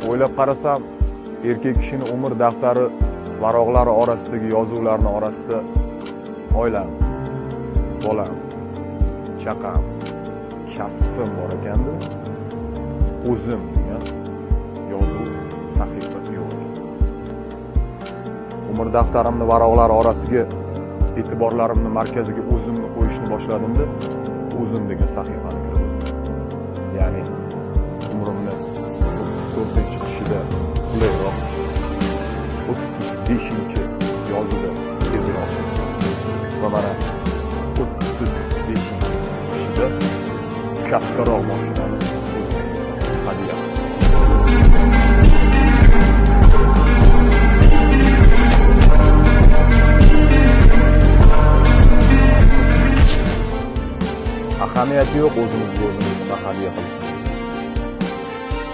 o'ylab qarasam, erkak kishining umr daftari varaqlari orasidagi yozuvlarning orasida oilam, bolam, chaqam, kasbim bor ekanda, o'zim degan yozuv sahifa yo'q. Umr daftarimning varaqlari orasiga e'tiborlarimni markaziga o'zimni qo'yishni boshladim-da, o'zim degan sahifani kirgizdim. Ya'ni umrimni 34-qishida qulayroq, 35-yozida tezroq va mana 35-qishida kattaroq mashinani o'zimga hadya qildim. Ahamiyati yo'q o'zimizga o'zimiz hadya qilish.